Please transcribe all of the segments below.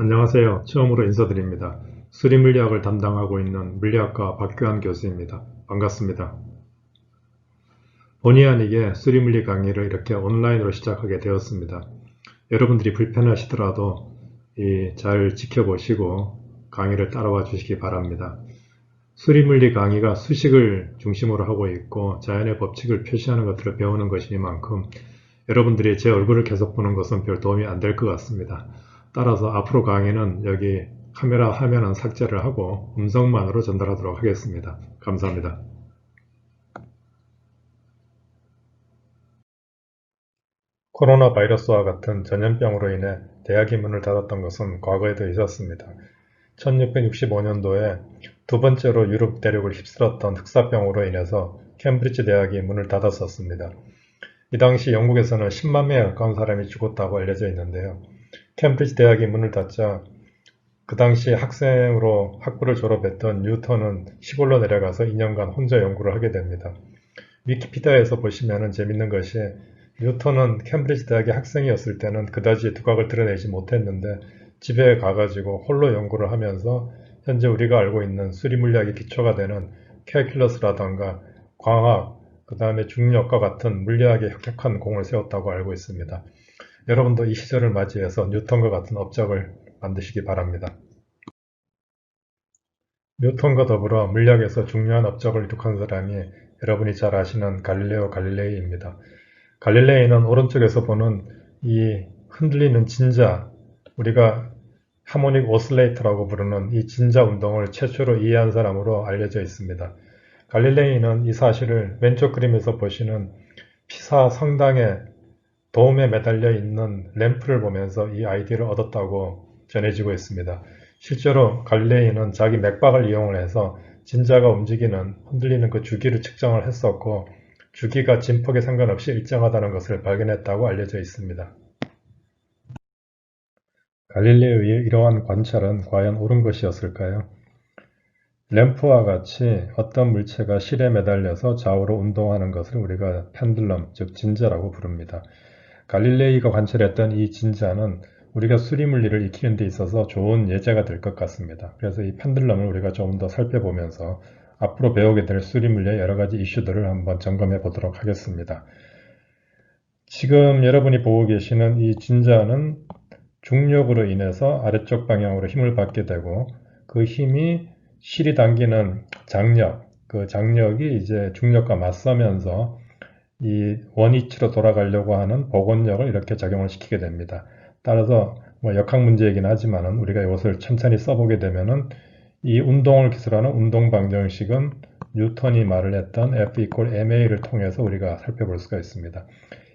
안녕하세요. 처음으로 인사드립니다. 수리물리학을 담당하고 있는 물리학과 박규환 교수입니다. 반갑습니다. 본의 아니게 수리물리 강의를 이렇게 온라인으로 시작하게 되었습니다. 여러분들이 불편하시더라도 잘 지켜보시고 강의를 따라와 주시기 바랍니다. 수리물리 강의가 수식을 중심으로 하고 있고 자연의 법칙을 표시하는 것들을 배우는 것이니만큼 여러분들이 제 얼굴을 계속 보는 것은 별 도움이 안 될 것 같습니다. 따라서 앞으로 강의는 여기 카메라 화면은 삭제를 하고 음성만으로 전달하도록 하겠습니다. 감사합니다. 코로나 바이러스와 같은 전염병으로 인해 대학이 문을 닫았던 것은 과거에도 있었습니다. 1665년도에 두 번째로 유럽 대륙을 휩쓸었던 흑사병으로 인해서 캠브리지 대학이 문을 닫았었습니다. 이 당시 영국에서는 10만 명에 가까운 사람이 죽었다고 알려져 있는데요. 캠브리지 대학이 문을 닫자 그 당시 학생으로 학부를 졸업했던 뉴턴은 시골로 내려가서 2년간 혼자 연구를 하게 됩니다. 위키피디아에서 보시면 재밌는 것이 뉴턴은 캠브리지 대학의 학생이었을 때는 그다지 두각을 드러내지 못했는데 집에 가가지고 홀로 연구를 하면서 현재 우리가 알고 있는 수리물리학의 기초가 되는 캘큘러스라던가 광학, 그 다음에 중력과 같은 물리학에 혁혁한 공을 세웠다고 알고 있습니다. 여러분도 이 시절을 맞이해서 뉴턴과 같은 업적을 만드시기 바랍니다. 뉴턴과 더불어 물리학에서 중요한 업적을 이룩한 사람이 여러분이 잘 아시는 갈릴레오 갈릴레이입니다. 갈릴레이는 오른쪽에서 보는 이 흔들리는 진자, 우리가 하모닉 오슬레이터라고 부르는 이 진자 운동을 최초로 이해한 사람으로 알려져 있습니다. 갈릴레이는 이 사실을 왼쪽 그림에서 보시는 피사 성당에 도움에 매달려 있는 램프를 보면서 이 아이디어를 얻었다고 전해지고 있습니다. 실제로 갈릴레이는 자기 맥박을 이용을 해서 진자가 움직이는 흔들리는 그 주기를 측정을 했었고 주기가 진폭에 상관없이 일정하다는 것을 발견했다고 알려져 있습니다. 갈릴레오의 이러한 관찰은 과연 옳은 것이었을까요? 램프와 같이 어떤 물체가 실에 매달려서 좌우로 운동하는 것을 우리가 펜들럼, 즉 진자라고 부릅니다. 갈릴레이가 관찰했던 이 진자는 우리가 수리물리를 익히는 데 있어서 좋은 예제가 될 것 같습니다. 그래서 이 펜들럼을 우리가 조금 더 살펴보면서 앞으로 배우게 될 수리물리의 여러 가지 이슈들을 한번 점검해 보도록 하겠습니다. 지금 여러분이 보고 계시는 이 진자는 중력으로 인해서 아래쪽 방향으로 힘을 받게 되고 그 힘이 실이 당기는 장력, 그 장력이 이제 중력과 맞서면서 이 원위치로 돌아가려고 하는 복원력을 이렇게 작용을 시키게 됩니다. 따라서 뭐 역학 문제이긴 하지만은 우리가 이것을 천천히 써보게 되면은 이 운동을 기술하는 운동 방정식은 뉴턴이 말을 했던 F equal ma를 통해서 우리가 살펴볼 수가 있습니다.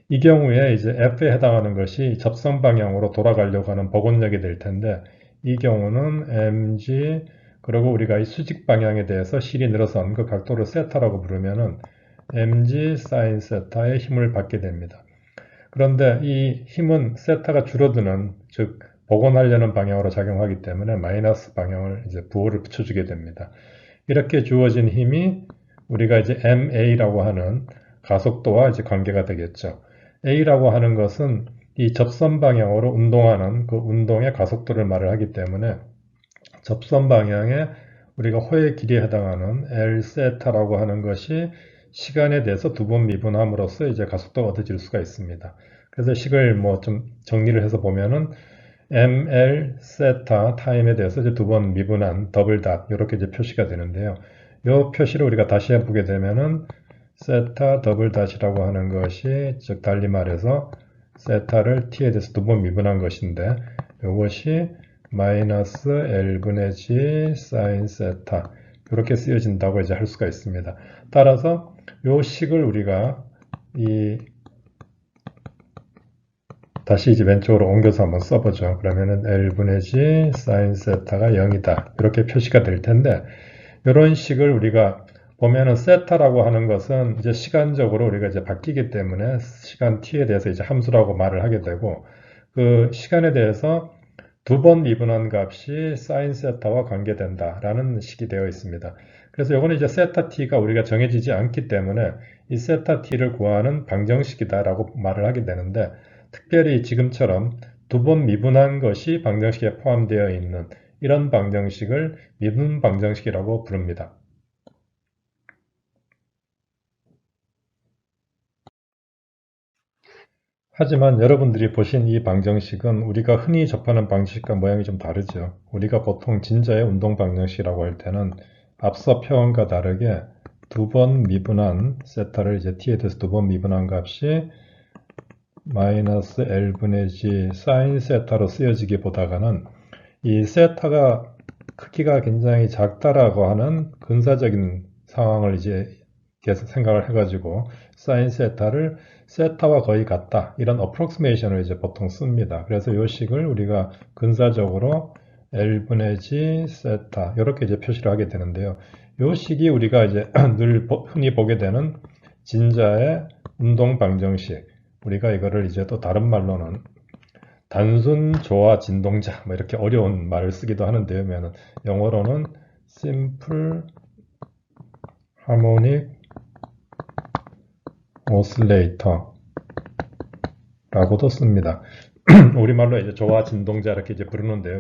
이 경우에 이제 F에 해당하는 것이 접선 방향으로 돌아가려고 하는 복원력이 될 텐데 이 경우는 mg 그리고 우리가 이 수직 방향에 대해서 실이 늘어선 그 각도를 세타라고 부르면은 mg sin 세타의 힘을 받게 됩니다. 그런데 이 힘은 세타가 줄어드는 즉 복원하려는 방향으로 작용하기 때문에 마이너스 방향을 이제 부호를 붙여주게 됩니다. 이렇게 주어진 힘이 우리가 이제 ma라고 하는 가속도와 이제 관계가 되겠죠. a라고 하는 것은 이 접선 방향으로 운동하는 그 운동의 가속도를 말을 하기 때문에 접선 방향에 우리가 호의 길이에 해당하는 L 세타라고 하는 것이 시간에 대해서 두 번 미분함으로써 이제 가속도가 얻어질 수가 있습니다. 그래서 식을 뭐 좀 정리를 해서 보면은 ml 세타 타임에 대해서 이제 두 번 미분한 더블 닷 이렇게 이제 표시가 되는데요. 이 표시를 우리가 다시 해보게 되면은 세타 더블 닷이라고 하는 것이 즉 달리 말해서 세타를 t에 대해서 두 번 미분한 것인데 이것이 마이너스 L분의 G 사인 세타 이렇게 쓰여진다고 이제 할 수가 있습니다. 따라서 이 식을 우리가 다시 이제 왼쪽으로 옮겨서 한번 써보죠. 그러면은 L분의 G 사인 세타가 0이다. 이렇게 표시가 될 텐데 이런 식을 우리가 보면은 세타라고 하는 것은 이제 시간적으로 우리가 이제 바뀌기 때문에 시간 t에 대해서 이제 함수라고 말을 하게 되고 그 시간에 대해서 두 번 미분한 값이 사인 세타와 관계된다라는 식이 되어 있습니다. 그래서 이거는 이제 세타 t가 우리가 정해지지 않기 때문에 이 세타 t를 구하는 방정식이다라고 말을 하게 되는데 특별히 지금처럼 두 번 미분한 것이 방정식에 포함되어 있는 이런 방정식을 미분 방정식이라고 부릅니다. 하지만 여러분들이 보신 이 방정식은 우리가 흔히 접하는 방식과 모양이 좀 다르죠. 우리가 보통 진자의 운동 방정식이라고 할 때는 앞서 표현과 다르게 두 번 미분한 세타를 이제 t에 대해서 두 번 미분한 값이 마이너스 L분의 G 사인 세타로 쓰여지기보다는 이 세타가 크기가 굉장히 작다라고 하는 근사적인 상황을 이제 계속 생각을 해가지고 사인 세타를 세타와 거의 같다 이런 어프록시메이션을 이제 보통 씁니다. 그래서 이 식을 우리가 근사적으로 L분의 G 세타 이렇게 이제 표시를 하게 되는데요. 이 식이 우리가 이제 늘 흔히 보게 되는 진자의 운동 방정식, 우리가 이거를 이제 또 다른 말로는 단순 조화 진동자 뭐 이렇게 어려운 말을 쓰기도 하는데요. 영어로는 simple harmonic oscillator 라고도 씁니다. 우리말로 이제 조화 진동자 이렇게 이제 부르는데요.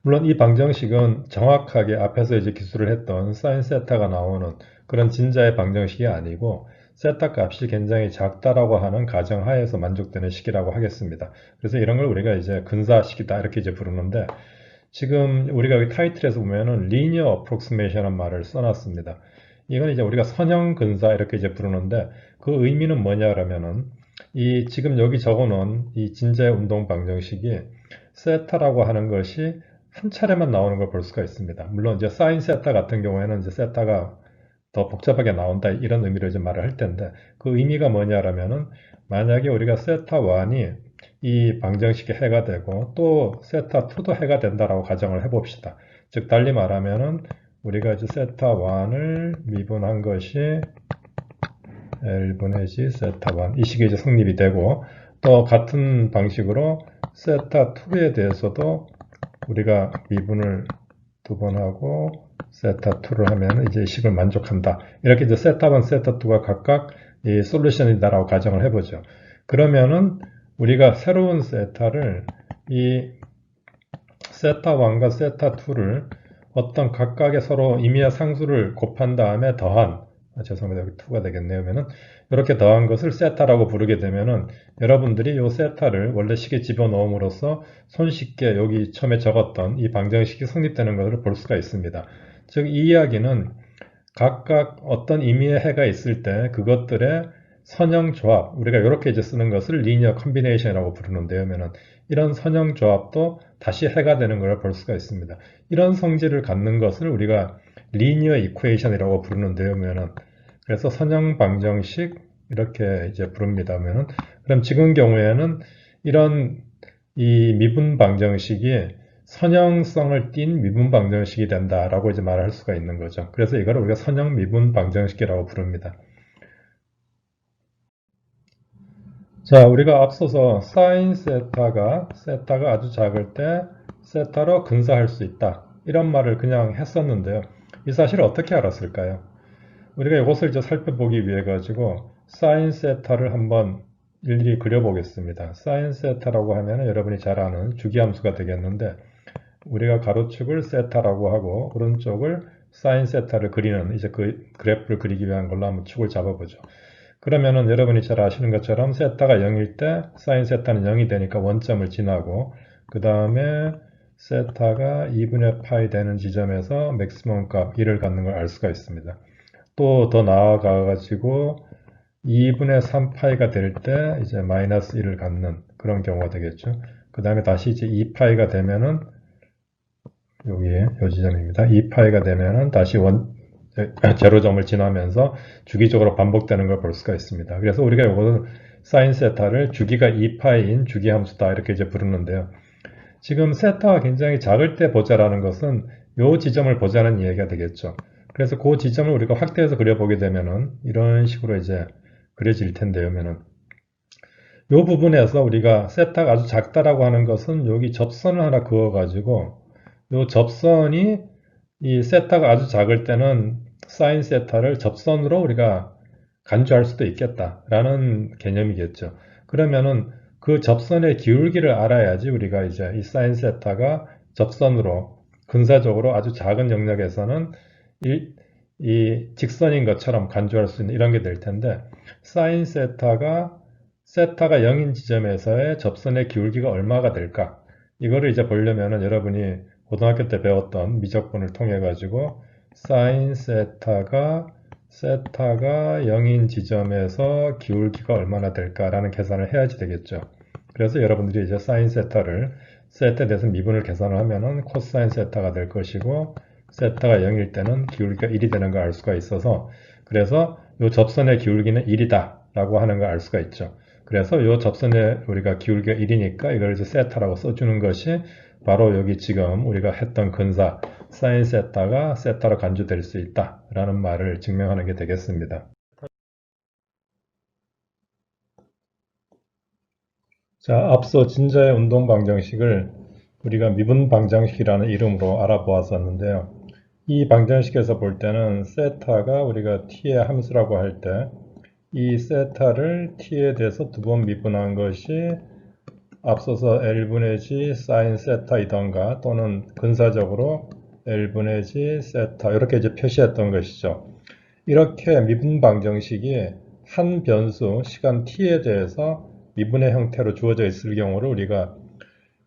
물론 이 방정식은 정확하게 앞에서 이제 기술을 했던 사인 세타가 나오는 그런 진자의 방정식이 아니고 세타 값이 굉장히 작다라고 하는 가정하에서 만족되는 식이라고 하겠습니다. 그래서 이런 걸 우리가 이제 근사식이다 이렇게 이제 부르는데, 지금 우리가 여기 타이틀에서 보면은 linear approximation이라는 말을 써놨습니다. 이건 이제 우리가 선형 근사 이렇게 이제 부르는데, 그 의미는 뭐냐 그러면은 이 지금 여기 적어놓은 이 진자의 운동 방정식이 세타라고 하는 것이 한 차례만 나오는 걸 볼 수가 있습니다. 물론 이제 사인 세타 같은 경우에는 이제 세타가 더 복잡하게 나온다 이런 의미로 이제 말을 할 텐데, 그 의미가 뭐냐라면은 만약에 우리가 세타 1이 이 방정식의 해가 되고 또 세타 2도 해가 된다라고 가정을 해봅시다. 즉 달리 말하면은 우리가 이제 세타 1을 미분한 것이 L분의 G 세타 1 이 식이 이제 성립이 되고, 또 같은 방식으로 세타 2에 대해서도 우리가 미분을 두 번 하고 세타 2를 하면 이제 식을 만족한다. 이렇게 이제 세타 1, 세타 2가 각각 이 솔루션이다라고 가정을 해보죠. 그러면은 우리가 새로운 세타를 이 세타 1과 세타 2를 어떤 각각의 서로 임의의 상수를 곱한 다음에 더한, 죄송합니다. 여기 2가 되겠네요. 이렇게 더한 것을 세타라고 부르게 되면은 여러분들이 이 세타를 원래 식에 집어넣음으로써 손쉽게 여기 처음에 적었던 이 방정식이 성립되는 것을 볼 수가 있습니다. 즉 이 이야기는 각각 어떤 임의의 해가 있을 때 그것들의 선형 조합, 우리가 이렇게 이제 쓰는 것을 리니어 컨비네이션이라고 부르는데요. 이런 선형 조합도 다시 해가 되는 걸 볼 수가 있습니다. 이런 성질을 갖는 것을 우리가 리니어 이퀘이션이라고 부르는데요. 그래서 선형 방정식 이렇게 이제 부릅니다. 그럼 지금 경우에는 이런 이 미분 방정식이 선형성을 띤 미분 방정식이 된다라고 이제 말할 수가 있는 거죠. 그래서 이걸 우리가 선형 미분 방정식이라고 부릅니다. 자, 우리가 앞서서 사인 세타가 아주 작을 때 세타로 근사할 수 있다 이런 말을 그냥 했었는데요. 이 사실을 어떻게 알았을까요? 우리가 이것을 이제 살펴보기 위해 가지고 사인 세타를 한번 일일이 그려보겠습니다. 사인 세타라고 하면 여러분이 잘 아는 주기함수가 되겠는데, 우리가 가로축을 세타라고 하고 오른쪽을 사인 세타를 그리는 이제 그 그래프를 그리기 위한 걸로 한번 축을 잡아보죠. 그러면은 여러분이 잘 아시는 것처럼 세타가 0일 때 사인 세타는 0이 되니까 원점을 지나고, 그 다음에 세타가 2분의 파이 되는 지점에서 맥시멈 값 1을 갖는 걸 알 수가 있습니다. 또 더 나아가 가지고 2분의 3파이가 될 때 이제 마이너스 1을 갖는 그런 경우가 되겠죠. 그 다음에 다시 이제 2파이가 되면은 여기에 요 지점입니다. 2파이가 되면은 다시 제로점을 지나면서 주기적으로 반복되는 걸 볼 수가 있습니다. 그래서 우리가 이거는 사인 세타를 주기가 2파이인 주기함수다 이렇게 이제 부르는데요. 지금 세타가 굉장히 작을 때 보자라는 것은 요 지점을 보자는 이야기가 되겠죠. 그래서 그 지점을 우리가 확대해서 그려보게 되면은 이런 식으로 이제 그려질 텐데요. 요 부분에서 우리가 세타가 아주 작다라고 하는 것은 여기 접선을 하나 그어가지고 요 접선이 이 세타가 아주 작을 때는 사인 세타를 접선으로 우리가 간주할 수도 있겠다라는 개념이겠죠. 그러면은 그 접선의 기울기를 알아야지 우리가 이제 이 사인 세타가 접선으로 근사적으로 아주 작은 영역에서는 이 직선인 것처럼 간주할 수 있는 이런 게 될 텐데, 사인 세타가 0인 지점에서의 접선의 기울기가 얼마가 될까? 이거를 이제 보려면은 여러분이 고등학교 때 배웠던 미적분을 통해 가지고 사인 세타가 0인 지점에서 기울기가 얼마나 될까라는 계산을 해야지 되겠죠. 그래서 여러분들이 이제 사인 세타를 세타에 대해서 미분을 계산을 하면은 코사인 세타가 될 것이고, 세타가 0일 때는 기울기가 1이 되는 걸 알 수가 있어서, 그래서 이 접선의 기울기는 1이다 라고 하는 걸 알 수가 있죠. 그래서 이 접선의 우리가 기울기가 1이니까 이걸 이제 세타라고 써주는 것이 바로 여기 지금 우리가 했던 근사 사인 세타가 세타로 간주될 수 있다 라는 말을 증명하는 게 되겠습니다. 자, 앞서 진자의 운동 방정식을 우리가 미분 방정식이라는 이름으로 알아보았었는데요. 이 방정식에서 볼 때는 세타가 우리가 t의 함수라고 할 때 이 세타를 t에 대해서 두 번 미분한 것이 앞서서 L분의 G 사인 세타이던가 또는 근사적으로 L분의 G 세타 이렇게 이제 표시했던 것이죠. 이렇게 미분 방정식이 한 변수 시간 t에 대해서 미분의 형태로 주어져 있을 경우를 우리가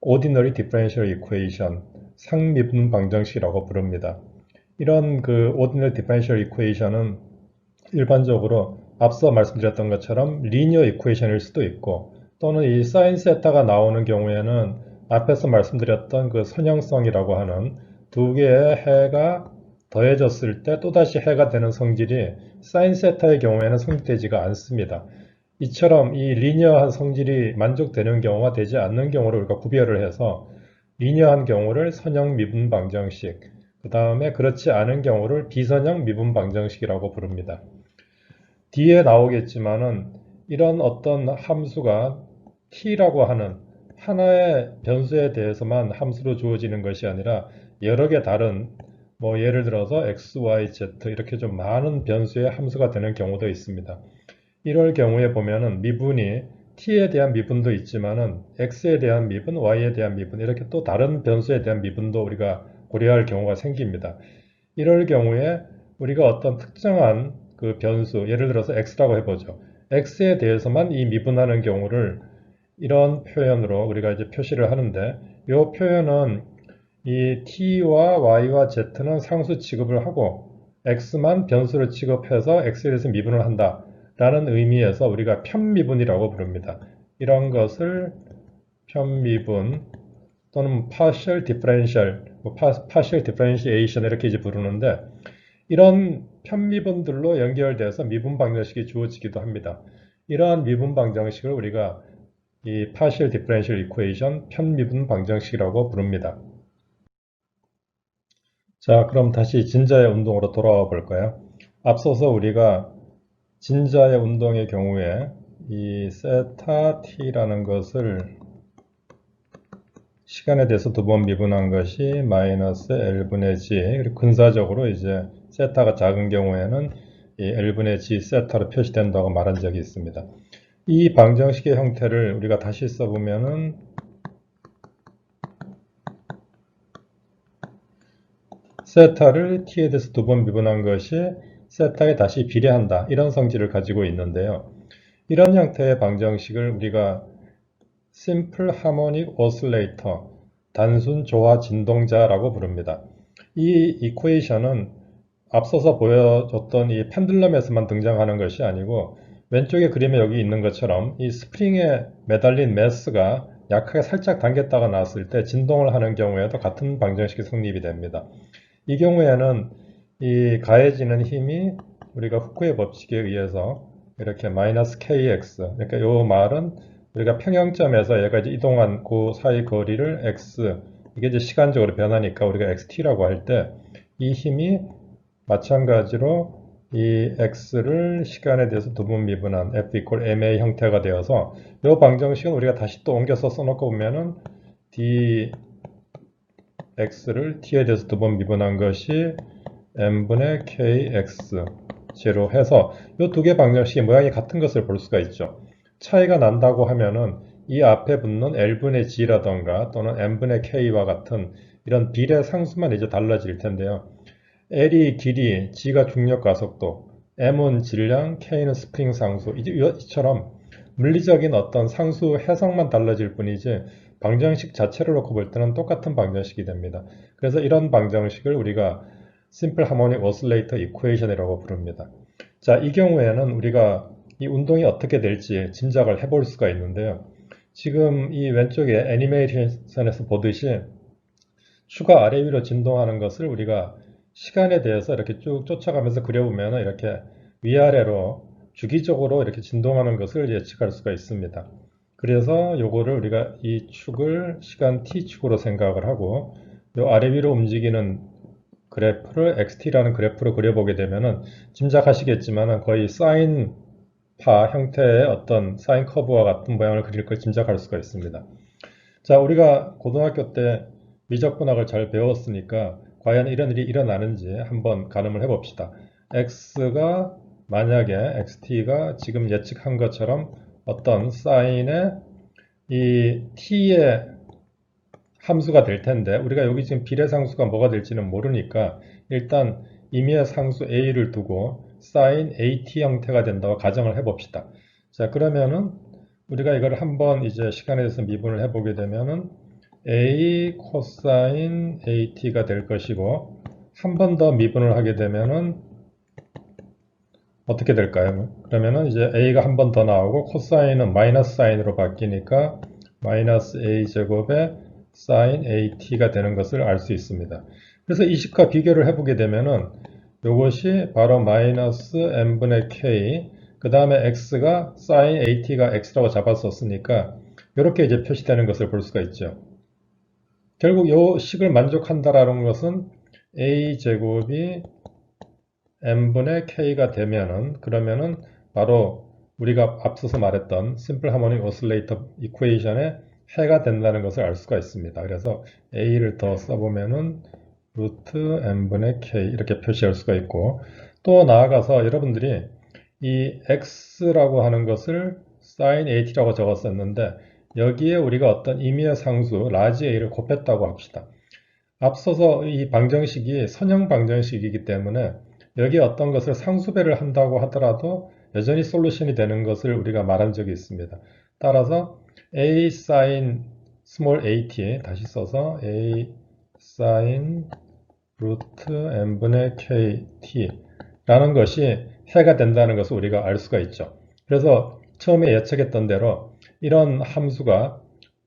Ordinary Differential Equation, 상미분 방정식이라고 부릅니다. 이런 그 Ordinary Differential Equation은 일반적으로 앞서 말씀드렸던 것처럼 리니어 이퀘이션일 수도 있고, 또는 이 사인 세타가 나오는 경우에는 앞에서 말씀드렸던 그 선형성이라고 하는 두 개의 해가 더해졌을 때 또다시 해가 되는 성질이 사인 세타의 경우에는 성립되지가 않습니다. 이처럼 이 리니어한 성질이 만족되는 경우와 되지 않는 경우를 우리가 구별을 해서 리니어한 경우를 선형 미분 방정식, 그 다음에 그렇지 않은 경우를 비선형 미분 방정식이라고 부릅니다. 뒤에 나오겠지만은 이런 어떤 함수가 t라고 하는 하나의 변수에 대해서만 함수로 주어지는 것이 아니라 여러 개 다른 뭐 예를 들어서 x, y, z 이렇게 좀 많은 변수의 함수가 되는 경우도 있습니다. 이럴 경우에 보면은 미분이 t에 대한 미분도 있지만은 x에 대한 미분, y에 대한 미분 이렇게 또 다른 변수에 대한 미분도 우리가 고려할 경우가 생깁니다. 이럴 경우에 우리가 어떤 특정한 그 변수, 예를 들어서 x라고 해보죠. x에 대해서만 이 미분하는 경우를 이런 표현으로 우리가 이제 표시를 하는데, 이 표현은 이 t와 y와 z는 상수 취급을 하고 x만 변수를 취급해서 x에 대해서 미분을 한다 라는 의미에서 우리가 편미분이라고 부릅니다. 이런 것을 편미분 또는 partial differential, partial differentiation 이렇게 이제 부르는데, 이런 편미분들로 연결돼서 미분 방정식이 주어지기도 합니다. 이러한 미분 방정식을 우리가 이 partial differential equation 편미분 방정식이라고 부릅니다. 자, 그럼 다시 진자의 운동으로 돌아와 볼까요? 앞서서 우리가 진자의 운동의 경우에 이 세타 t라는 것을 시간에 대해서 두 번 미분한 것이 마이너스 L분의 G, 그리고 근사적으로 이제 세타가 작은 경우에는 이 L분의 G 세타로 표시된다고 말한 적이 있습니다. 이 방정식의 형태를 우리가 다시 써보면은 세타를 t에 대해서 두 번 미분한 것이 세타에 다시 비례한다, 이런 성질을 가지고 있는데요. 이런 형태의 방정식을 우리가 Simple Harmonic Oscillator, 단순 조화 진동자라고 부릅니다. 이 이퀘이션은 앞서서 보여줬던 이 펜들럼에서만 등장하는 것이 아니고, 왼쪽의 그림에 여기 있는 것처럼 이 스프링에 매달린 매스가 약하게 살짝 당겼다가 나왔을 때 진동을 하는 경우에도 같은 방정식이 성립이 됩니다. 이 경우에는 이 가해지는 힘이 우리가 후크의 법칙에 의해서 이렇게 마이너스 kx, 그러니까 이 말은 우리가 평형점에서 얘가 이제 이동한 그 사이 거리를 x, 이게 이제 시간적으로 변하니까 우리가 xt라고 할 때 이 힘이 마찬가지로 이 x를 시간에 대해서 두 번 미분한 f equal ma 형태가 되어서, 이 방정식은 우리가 다시 또 옮겨서 써놓고 보면은 dx를 t에 대해서 두 번 미분한 것이 m분의 kx제로 해서 이 두 개 방정식의 모양이 같은 것을 볼 수가 있죠. 차이가 난다고 하면은 이 앞에 붙는 L분의 G라던가 또는 N분의 K와 같은 이런 비례 상수만 이제 달라질 텐데요. L이 길이, G가 중력 가속도, M은 질량, K는 스프링 상수, 이처럼 물리적인 어떤 상수 해석만 달라질 뿐이지 방정식 자체를 놓고 볼 때는 똑같은 방정식이 됩니다. 그래서 이런 방정식을 우리가 Simple Harmonic Oscillator Equation이라고 부릅니다. 자, 이 경우에는 우리가 이 운동이 어떻게 될지 짐작을 해볼 수가 있는데요. 지금 이 왼쪽에 애니메이션에서 보듯이 추가 아래 위로 진동하는 것을 우리가 시간에 대해서 이렇게 쭉 쫓아가면서 그려보면 이렇게 위아래로 주기적으로 이렇게 진동하는 것을 예측할 수가 있습니다. 그래서 요거를 우리가 이 축을 시간 t축으로 생각을 하고 요 아래 위로 움직이는 그래프를 xt라는 그래프로 그려보게 되면은 짐작하시겠지만 거의 사인파 형태의 어떤 사인 커브와 같은 모양을 그릴 걸 짐작할 수가 있습니다. 자, 우리가 고등학교 때 미적분학을 잘 배웠으니까 과연 이런 일이 일어나는지 한번 가늠을 해봅시다. x가 만약에 xt가 지금 예측한 것처럼 어떤 사인의 이 t의 함수가 될 텐데 우리가 여기 지금 비례상수가 뭐가 될지는 모르니까 일단 임의의 상수 a를 두고 sin at 형태가 된다고 가정을 해봅시다. 자, 그러면은 우리가 이걸 한번 이제 시간에 대해서 미분을 해보게 되면은 a 코사인 at가 될 것이고 한 번 더 미분을 하게 되면은 어떻게 될까요? 그러면은 이제 a가 한 번 더 나오고 코사인은 마이너스 사인으로 바뀌니까 마이너스 a 제곱에 sin at가 되는 것을 알 수 있습니다. 그래서 이 식과 비교를 해보게 되면은 이것이 바로 마이너스 n분의 k 그 다음에 x가 sin at가 x라고 잡았었으니까 이렇게 이제 표시되는 것을 볼 수가 있죠. 결국 이 식을 만족한다라는 것은 a 제곱이 n분의 k가 되면은 그러면은 바로 우리가 앞서서 말했던 Simple Harmonic Oscillator Equation의 해가 된다는 것을 알 수가 있습니다. 그래서 a를 더 써보면은 루트 n분의 k 이렇게 표시할 수가 있고 또 나아가서 여러분들이 이 x라고 하는 것을 sin at라고 적었었는데 여기에 우리가 어떤 임의의 상수 라지 a를 곱했다고 합시다. 앞서서 이 방정식이 선형 방정식이기 때문에 여기에 어떤 것을 상수배를 한다고 하더라도 여전히 솔루션이 되는 것을 우리가 말한 적이 있습니다. 따라서 a sin small at 다시 써서 a sin 루트 n분의 kt 라는 것이 해가 된다는 것을 우리가 알 수가 있죠. 그래서 처음에 예측했던 대로 이런 함수가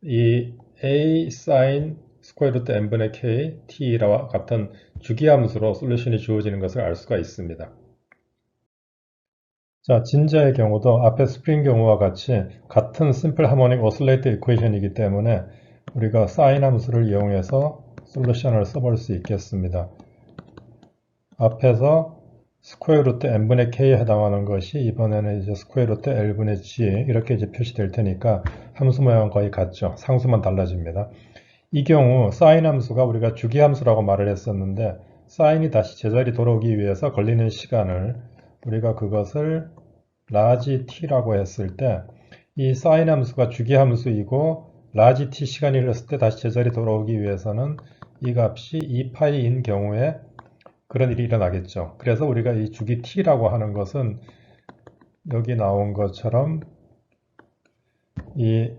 이 a sin 스퀘어 루트 n분의 k t와 같은 주기함수로 솔루션이 주어지는 것을 알 수가 있습니다. 자, 진자의 경우도 앞에 스프링 경우와 같이 같은 심플 하모닉 오슬레이터 이퀘이션이기 때문에 우리가 사인 함수를 이용해서 솔루션을 써볼 수 있겠습니다. 앞에서 스퀘어 루트 n분의 k에 해당하는 것이 이번에는 이제 스퀘어 루트 l분의 g 이렇게 이제 표시될 테니까 함수 모양은 거의 같죠. 상수만 달라집니다. 이 경우 사인 함수가 우리가 주기함수라고 말을 했었는데 사인이 다시 제자리 돌아오기 위해서 걸리는 시간을 우리가 그것을 라지 t라고 했을 때 이 사인 함수가 주기함수이고 라지 t 시간이 흘렀을 때 다시 제자리 돌아오기 위해서는 이 값이 2파이인 경우에 그런 일이 일어나겠죠. 그래서 우리가 이 주기 t라고 하는 것은 여기 나온 것처럼 이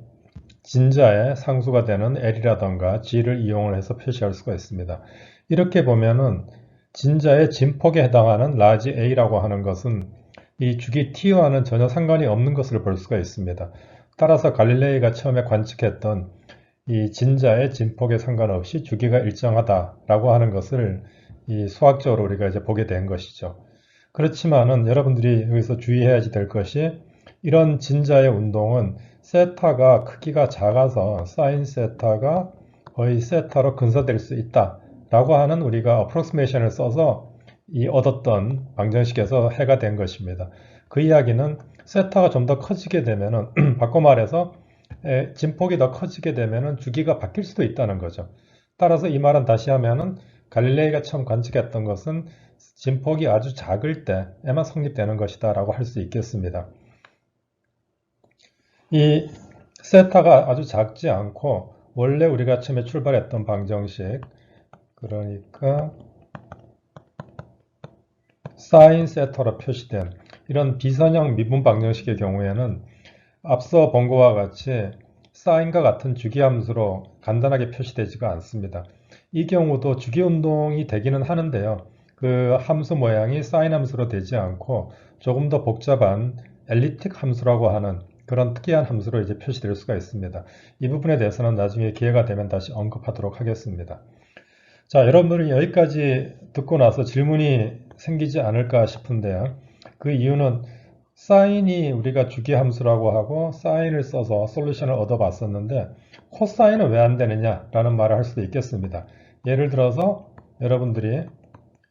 진자의 상수가 되는 L이라던가 G를 이용을 해서 표시할 수가 있습니다. 이렇게 보면은 진자의 진폭에 해당하는 라지 A라고 하는 것은 이 주기 T와는 전혀 상관이 없는 것을 볼 수가 있습니다. 따라서 갈릴레이가 처음에 관측했던 이 진자의 진폭에 상관없이 주기가 일정하다라고 하는 것을 이 수학적으로 우리가 이제 보게 된 것이죠. 그렇지만은 여러분들이 여기서 주의해야지 될 것이 이런 진자의 운동은 세타가 크기가 작아서 사인 세타가 거의 세타로 근사될 수 있다 라고 하는 우리가 어프로스메이션을 써서 이 얻었던 방정식에서 해가 된 것입니다. 그 이야기는 세타가 좀 더 커지게 되면은 바꿔 말해서 진폭이 더 커지게 되면은 주기가 바뀔 수도 있다는 거죠. 따라서 이 말은 다시 하면은 갈릴레이가 처음 관측했던 것은 진폭이 아주 작을 때에만 성립되는 것이다 라고 할 수 있겠습니다. 이 세타가 아주 작지 않고 원래 우리가 처음에 출발했던 방정식, 그러니까 사인 세타로 표시된 이런 비선형 미분 방정식의 경우에는 앞서 본 것과 같이 사인과 같은 주기함수로 간단하게 표시되지가 않습니다. 이 경우도 주기운동이 되기는 하는데요. 그 함수 모양이 사인 함수로 되지 않고 조금 더 복잡한 엘립틱 함수라고 하는 그런 특이한 함수로 이제 표시될 수가 있습니다. 이 부분에 대해서는 나중에 기회가 되면 다시 언급하도록 하겠습니다. 자, 여러분들이 여기까지 듣고 나서 질문이 생기지 않을까 싶은데요. 그 이유는 사인이 우리가 주기함수라고 하고 사인을 써서 솔루션을 얻어봤었는데 코사인은 왜 안 되느냐라는 말을 할 수도 있겠습니다. 예를 들어서 여러분들이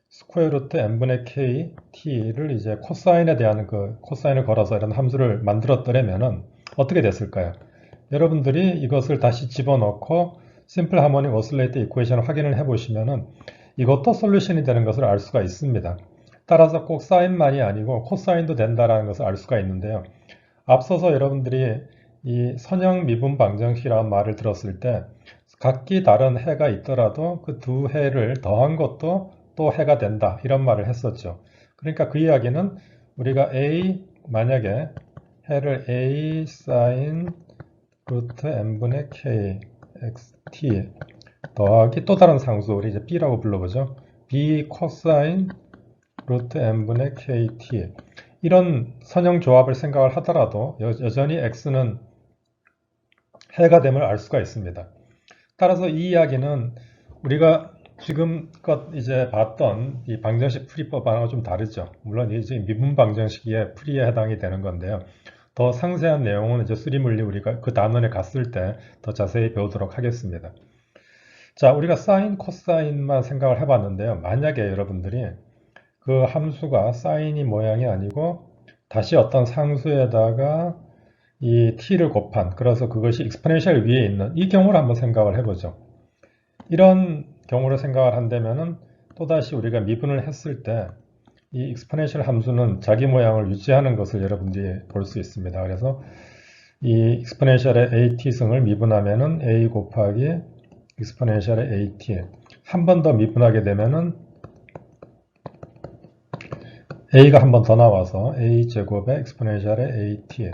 스퀘어 루트 n분의 k t를 이제 코사인에 대한 그 코사인을 걸어서 이런 함수를 만들었더라면은 어떻게 됐을까요? 여러분들이 이것을 다시 집어넣고 심플 하모닉 오슬레이트 이퀘이션 확인을 해보시면은 이것도 솔루션이 되는 것을 알 수가 있습니다. 따라서 꼭 사인만이 아니고 코사인도 된다는 것을 알 수가 있는데요. 앞서서 여러분들이 이 선형 미분 방정식이라는 말을 들었을 때 각기 다른 해가 있더라도 그 두 해를 더한 것도 또 해가 된다 이런 말을 했었죠. 그러니까 그 이야기는 우리가 만약에 해를 a sin 루트 n분의 k xt 더하기 또 다른 상수 우리 이제 b라고 불러보죠. b 코사인 루트 n분의 kt 이런 선형 조합을 생각을 하더라도 여전히 x는 해가 됨을 알 수가 있습니다. 따라서 이 이야기는 우리가 지금껏 이제 봤던 이 방정식 풀이법하고 좀 다르죠. 물론 이제 미분 방정식의 풀이에 해당이 되는 건데요. 더 상세한 내용은 이제 수리물리 우리가 그 단원에 갔을 때 더 자세히 배우도록 하겠습니다. 자, 우리가 사인, 코사인만 생각을 해봤는데요. 만약에 여러분들이 그 함수가 사인이 모양이 아니고 다시 어떤 상수에다가 이 t를 곱한, 그래서 그것이 익스포넨셜 위에 있는 이 경우를 한번 생각을 해보죠. 이런 경우를 생각을 한다면은 또다시 우리가 미분을 했을 때 이 익스포넨셜 함수는 자기 모양을 유지하는 것을 여러분들이 볼 수 있습니다. 그래서 이 익스포넨셜의 at승을 미분하면은 a 곱하기 익스포넨셜의 at 한 번 더 미분하게 되면은 a가 한 번 더 나와서 a제곱의 익스포넨셜의 at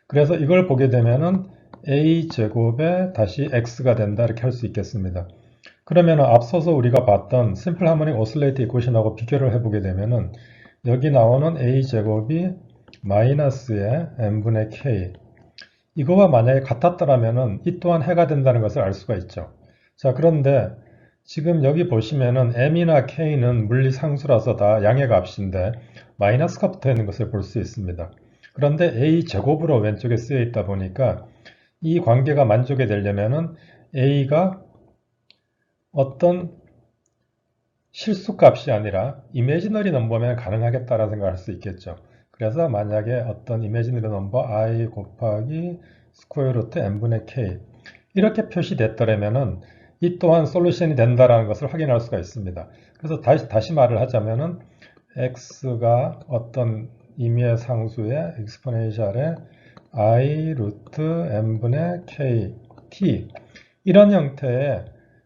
그래서 이걸 보게 되면은 a제곱에 다시 x가 된다 이렇게 할 수 있겠습니다. 그러면 앞서서 우리가 봤던 심플 하모닉 오슬레이트 이퀘이션하고 비교를 해보게 되면은 여기 나오는 a제곱이 마이너스의 n분의 k 이거와 만약에 같았더라면은 이 또한 해가 된다는 것을 알 수가 있죠. 자, 그런데 지금 여기 보시면은 m이나 k는 물리상수라서 다 양의 값인데 마이너스가 붙어 있는 것을 볼 수 있습니다. 그런데 a제곱으로 왼쪽에 쓰여 있다 보니까 이 관계가 만족이 되려면은 a가 어떤 실수값이 아니라 이미지너리 넘버면 가능하겠다라는 생각을 할 수 있겠죠. 그래서 만약에 어떤 이미지너리 넘버 i 곱하기 스퀘어 루트 n분의 k 이렇게 표시됐더라면은 이 또한 솔루션이 된다라는 것을 확인할 수가 있습니다. 그래서 다시 말을 하자면은 x가 어떤 임의의 상수의 익스포넨셜의 i 루트 n분의 k t 이런 형태의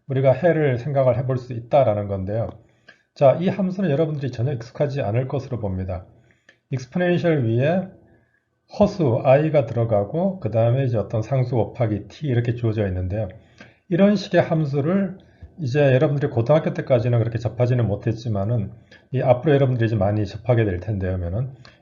우리가 해를 생각을 해볼 수 있다라는 건데요. 자, 이 함수는 여러분들이 전혀 익숙하지 않을 것으로 봅니다. 익스포넨셜 위에 허수 i가 들어가고 그 다음에 이제 어떤 상수 곱하기 t 이렇게 주어져 있는데요. 이런 식의 함수를 이제 여러분들이 고등학교 때까지는 그렇게 접하지는 못했지만은 이 앞으로 여러분들이 이제 많이 접하게 될 텐데요.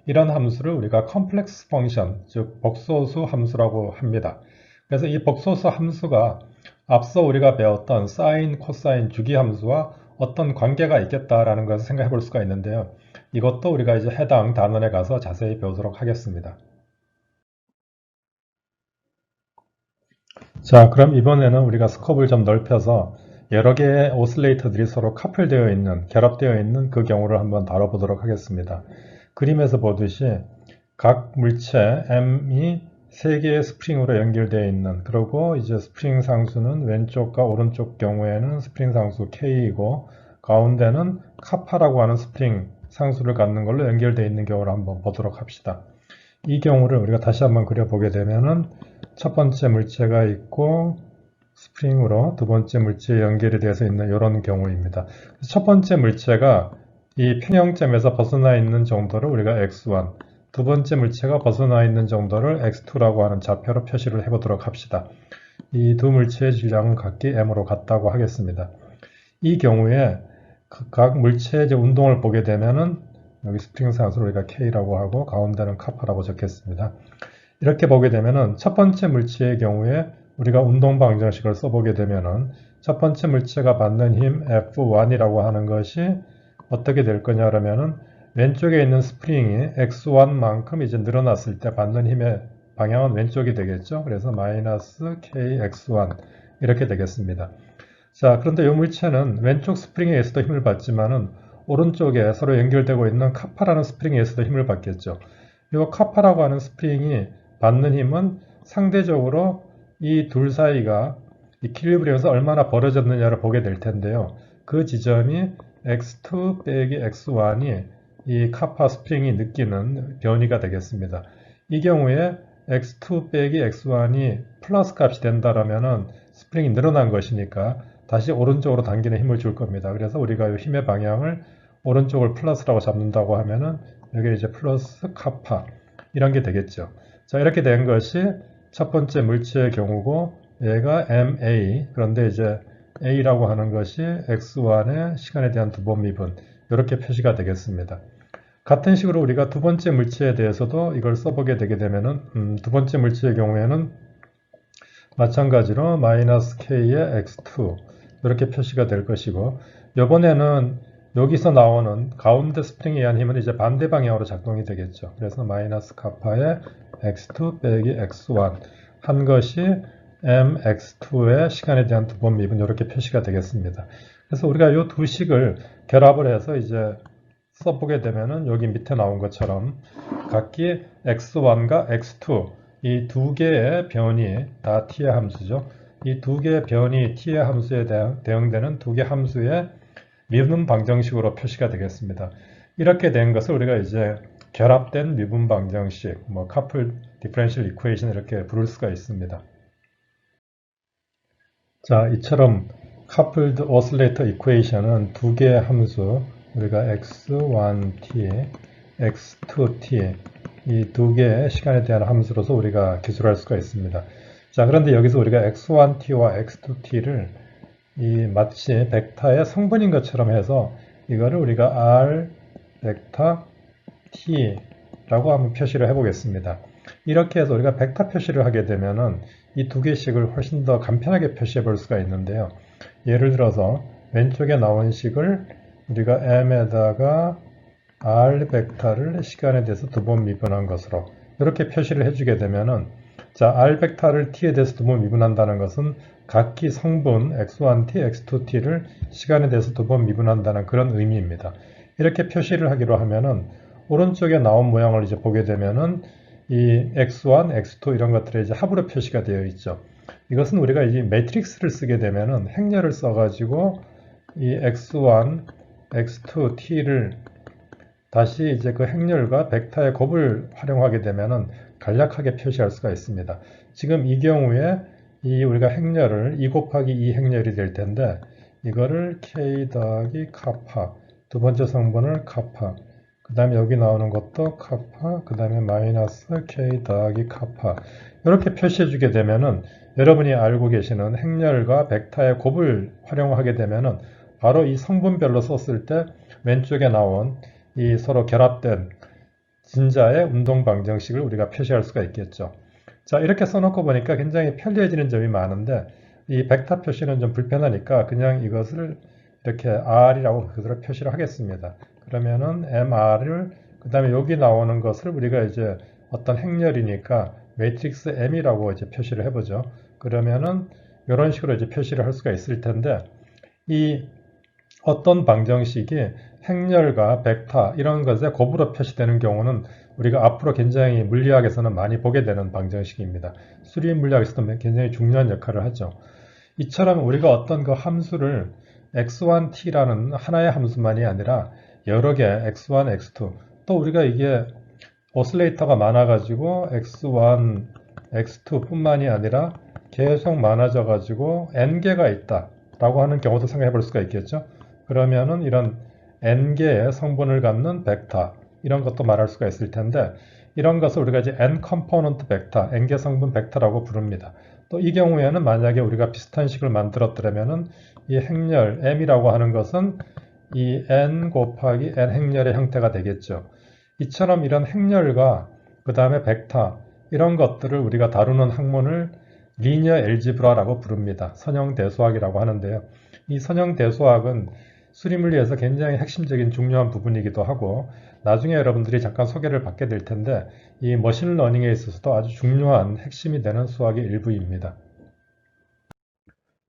이런 함수를 우리가 컴플렉스 펑션, 즉 복소수 함수라고 합니다. 그래서 이 복소수 함수가 앞서 우리가 배웠던 사인, 코사인, 주기함수와 어떤 관계가 있겠다라는 것을 생각해 볼 수가 있는데요. 이것도 우리가 이제 해당 단원에 가서 자세히 배우도록 하겠습니다. 자, 그럼 이번에는 우리가 스코프를 좀 넓혀서 여러 개의 오슬레이터들이 서로 커플되어 있는, 결합되어 있는 그 경우를 한번 다뤄보도록 하겠습니다. 그림에서 보듯이 각 물체 M이 세 개의 스프링으로 연결되어 있는, 그리고 이제 스프링 상수는 왼쪽과 오른쪽 경우에는 스프링 상수 K이고 가운데는 카파라고 하는 스프링 상수를 갖는 걸로 연결되어 있는 경우를 한번 보도록 합시다. 이 경우를 우리가 다시 한번 그려보게 되면은 첫 번째 물체가 있고 스프링으로 두 번째 물체에 연결이 되어서 있는 이런 경우입니다. 첫 번째 물체가 이 평형점에서 벗어나 있는 정도를 우리가 x1, 두 번째 물체가 벗어나 있는 정도를 x2라고 하는 좌표로 표시를 해보도록 합시다. 이 두 물체의 질량은 각기 m으로 같다고 하겠습니다. 이 경우에 각 물체의 운동을 보게 되면은 여기 스프링 상수를 우리가 K라고 하고 가운데는 카파라고 적겠습니다. 이렇게 보게 되면은 첫 번째 물체의 경우에 우리가 운동 방정식을 써보게 되면은 첫 번째 물체가 받는 힘 F1이라고 하는 것이 어떻게 될 거냐 그러면은 왼쪽에 있는 스프링이 X1만큼 이제 늘어났을 때 받는 힘의 방향은 왼쪽이 되겠죠. 그래서 마이너스 KX1 이렇게 되겠습니다. 자, 그런데 이 물체는 왼쪽 스프링에 의해서도 힘을 받지만은 오른쪽에 서로 연결되고 있는 카파라는 스프링에 의해서도 힘을 받겠죠. 이 카파라고 하는 스프링이 받는 힘은 상대적으로 이 둘 사이가 이퀄리브리엄에서 얼마나 벌어졌느냐를 보게 될 텐데요. 그 지점이 x2 빼기 x1이 이 카파 스프링이 느끼는 변이가 되겠습니다. 이 경우에 x2 빼기 x1이 플러스 값이 된다라면은 스프링이 늘어난 것이니까 다시 오른쪽으로 당기는 힘을 줄 겁니다. 그래서 우리가 이 힘의 방향을 오른쪽을 플러스라고 잡는다고 하면은 여기 이제 플러스 카파 이런 게 되겠죠. 자, 이렇게 된 것이 첫 번째 물체의 경우고 얘가 MA, 그런데 이제 A라고 하는 것이 X1의 시간에 대한 두번 미분 이렇게 표시가 되겠습니다. 같은 식으로 우리가 두 번째 물체에 대해서도 이걸 써보게 되게 되면은 두 번째 물체의 경우에는 마찬가지로 마이너스 K의 X2 이렇게 표시가 될 것이고 이번에는 여기서 나오는 가운데 스프링에 의한 힘은 이제 반대 방향으로 작동이 되겠죠. 그래서 마이너스 카파의 x2 빼기 x1 한 것이 mx2의 시간에 대한 두 번 미분 이렇게 표시가 되겠습니다. 그래서 우리가 이 두 식을 결합을 해서 이제 써보게 되면은 여기 밑에 나온 것처럼 각기 x1과 x2 이 두 개의 변이 다 t의 함수죠. 이 두 개의 변이 t의 함수에 대응되는 두 개 함수의 미분 방정식으로 표시가 되겠습니다. 이렇게 된 것을 우리가 이제 결합된 미분 방정식, coupled differential equation 이렇게 부를 수가 있습니다. 자, 이처럼 coupled oscillator equation은 두 개의 함수, 우리가 x1t, x2t 이 두 개의 시간에 대한 함수로서 우리가 기술할 수가 있습니다. 자, 그런데 여기서 우리가 x1t와 x2t를 이 마치 벡터의 성분인 것처럼 해서 이거를 우리가 R 벡터 T라고 한번 표시를 해보겠습니다. 이렇게 해서 우리가 벡터 표시를 하게 되면은 이 두 개씩을 훨씬 더 간편하게 표시해 볼 수가 있는데요. 예를 들어서 왼쪽에 나온 식을 우리가 M에다가 R 벡터를 시간에 대해서 두 번 미분한 것으로 이렇게 표시를 해주게 되면은 자, R 벡터를 T에 대해서 두 번 미분한다는 것은 각기 성분 x1t, x2t를 시간에 대해서 두 번 미분한다는 그런 의미입니다. 이렇게 표시를 하기로 하면은 오른쪽에 나온 모양을 이제 보게 되면은 이 x1, x2 이런 것들이 이제 합으로 표시가 되어 있죠. 이것은 우리가 이제 매트릭스를 쓰게 되면은 행렬을 써가지고 이 x1, x2t를 다시 이제 그 행렬과 벡터의 곱을 활용하게 되면은 간략하게 표시할 수가 있습니다. 지금 이 경우에 이 우리가 행렬을 2 곱하기 2 행렬이 될 텐데 이거를 k 더하기 카파 두 번째 성분을 카파 그 다음에 여기 나오는 것도 카파 그 다음에 마이너스 k 더하기 카파 이렇게 표시해 주게 되면은 여러분이 알고 계시는 행렬과 벡터의 곱을 활용하게 되면은 바로 이 성분별로 썼을 때 왼쪽에 나온 이 서로 결합된 진자의 운동 방정식을 우리가 표시할 수가 있겠죠. 자, 이렇게 써놓고 보니까 굉장히 편리해지는 점이 많은데 이 벡터 표시는 좀 불편하니까 그냥 이것을 이렇게 R이라고 그대로 표시를 하겠습니다. 그러면은 MR을 그 다음에 여기 나오는 것을 우리가 이제 어떤 행렬이니까 매트릭스 M이라고 이제 표시를 해보죠. 그러면은 이런 식으로 이제 표시를 할 수가 있을 텐데 이 어떤 방정식이 행렬과 벡터 이런 것에 곱으로 표시되는 경우는 우리가 앞으로 굉장히 물리학에서는 많이 보게 되는 방정식입니다. 수리 물리학에서도 굉장히 중요한 역할을 하죠. 이처럼 우리가 어떤 그 함수를 x1t라는 하나의 함수만이 아니라 여러 개 x1, x2 또 우리가 이게 오실레이터가 많아가지고 x1, x2 뿐만이 아니라 계속 많아져 가지고 n개가 있다 라고 하는 경우도 생각해 볼 수가 있겠죠. 그러면은 이런 n개의 성분을 갖는 벡터 이런 것도 말할 수가 있을 텐데, 이런 것을 우리가 이제 n 컴포넌트 벡터, n개 성분 벡터라고 부릅니다. 또 이 경우에는 만약에 우리가 비슷한 식을 만들었더라면은 이 행렬 m이라고 하는 것은 이 n 곱하기 n 행렬의 형태가 되겠죠. 이처럼 이런 행렬과 그 다음에 벡터 이런 것들을 우리가 다루는 학문을 리니어 엘지브라라고 부릅니다. 선형대수학이라고 하는데요. 이 선형대수학은 수리물리에서 굉장히 핵심적인 중요한 부분이기도 하고, 나중에 여러분들이 잠깐 소개를 받게 될 텐데 이 머신러닝에 있어서도 아주 중요한 핵심이 되는 수학의 일부입니다.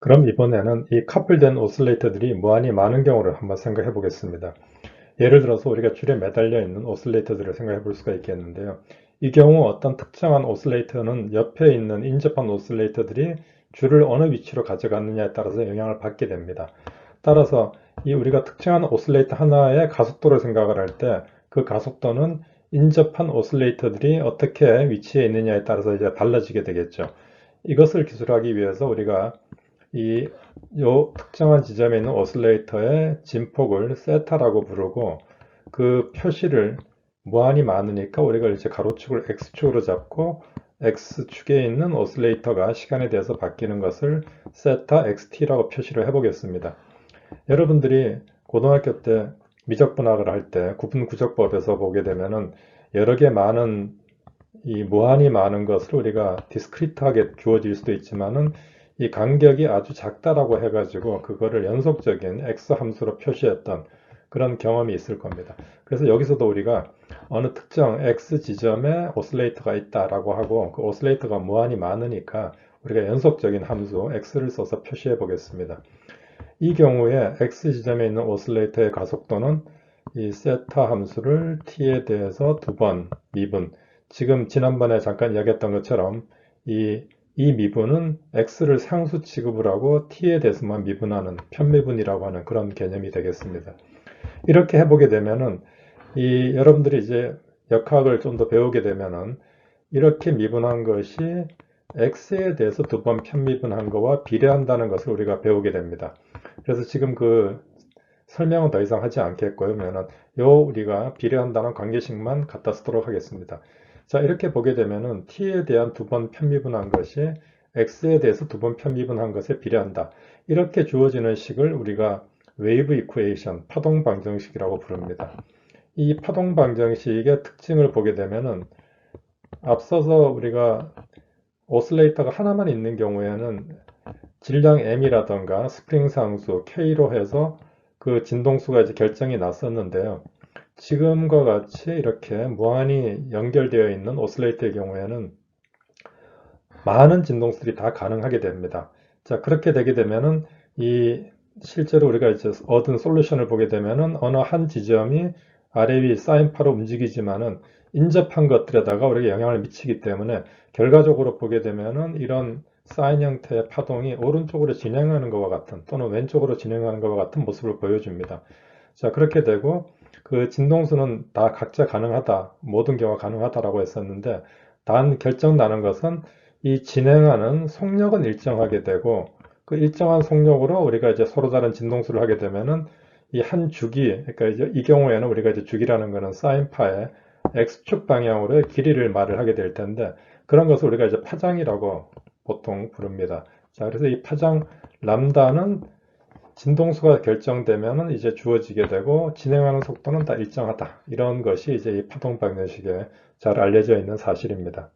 그럼 이번에는 이 커플된 오슬레이터들이 무한히 많은 경우를 한번 생각해 보겠습니다. 예를 들어서 우리가 줄에 매달려 있는 오슬레이터들을 생각해 볼 수가 있겠는데요. 이 경우 어떤 특정한 오슬레이터는 옆에 있는 인접한 오슬레이터들이 줄을 어느 위치로 가져갔느냐에 따라서 영향을 받게 됩니다. 따라서 이 우리가 특정한 오슬레이터 하나의 가속도를 생각을 할 때 그 가속도는 인접한 오슬레이터들이 어떻게 위치해 있느냐에 따라서 이제 달라지게 되겠죠. 이것을 기술하기 위해서 우리가 요 특정한 지점에 있는 오슬레이터의 진폭을 세타라고 부르고, 그 표시를 무한히 많으니까 우리가 이제 가로축을 x축으로 잡고 x축에 있는 오슬레이터가 시간에 대해서 바뀌는 것을 세타 xt라고 표시를 해보겠습니다. 여러분들이 고등학교 때 미적분학을 할 때 구분구적법에서 보게 되면은 여러 개 많은 이 무한히 많은 것을 우리가 디스크리트하게 주어질 수도 있지만은 이 간격이 아주 작다라고 해가지고 그거를 연속적인 x 함수로 표시했던 그런 경험이 있을 겁니다. 그래서 여기서도 우리가 어느 특정 x 지점에 오슬레이터가 있다라고 하고 그 오슬레이터가 무한히 많으니까 우리가 연속적인 함수 x를 써서 표시해 보겠습니다. 이 경우에 x 지점에 있는 오슬레이터의 가속도는 이 세타 함수를 t에 대해서 두 번 미분, 지금 지난번에 잠깐 이야기했던 것처럼 이 미분은 x를 상수 취급을 하고 t에 대해서만 미분하는 편미분이라고 하는 그런 개념이 되겠습니다. 이렇게 해보게 되면은 여러분들이 이제 역학을 좀 더 배우게 되면은 이렇게 미분한 것이 x에 대해서 두 번 편미분한 거와 비례한다는 것을 우리가 배우게 됩니다. 그래서 지금 그 설명은 더 이상 하지 않겠고요. 우리가 비례한다는 관계식만 갖다 쓰도록 하겠습니다. 자, 이렇게 보게 되면은 t에 대한 두 번 편미분한 것이 x에 대해서 두 번 편미분한 것에 비례한다. 이렇게 주어지는 식을 우리가 웨이브 이쿠에이션, 파동 방정식이라고 부릅니다. 이 파동 방정식의 특징을 보게 되면은 앞서서 우리가 오슬레이터가 하나만 있는 경우에는 질량 m이라던가 스프링 상수 k로 해서 그 진동수가 이제 결정이 났었는데요. 지금과 같이 이렇게 무한히 연결되어 있는 오슬레이터의 경우에는 많은 진동수들이 다 가능하게 됩니다. 자, 그렇게 되게 되면은 실제로 우리가 이제 얻은 솔루션을 보게 되면은 어느 한 지점이 아래 위 사인파로 움직이지만은 인접한 것들에다가 우리가 영향을 미치기 때문에 결과적으로 보게 되면은 이런 사인 형태의 파동이 오른쪽으로 진행하는 것과 같은 또는 왼쪽으로 진행하는 것과 같은 모습을 보여줍니다. 자, 그렇게 되고 그 진동수는 다 각자 가능하다, 모든 경우가 가능하다라고 했었는데, 단 결정 나는 것은 이 진행하는 속력은 일정하게 되고 그 일정한 속력으로 우리가 이제 서로 다른 진동수를 하게 되면은 이 한 주기, 그러니까 이제 이 경우에는 우리가 이제 주기라는 것은 사인파의 x축 방향으로의 길이를 말을 하게 될 텐데, 그런 것을 우리가 이제 파장이라고 보통 부릅니다. 자, 그래서 이 파장 람다는 진동수가 결정되면 이제 주어지게 되고 진행하는 속도는 다 일정하다. 이런 것이 이제 이 파동 방정식에 잘 알려져 있는 사실입니다.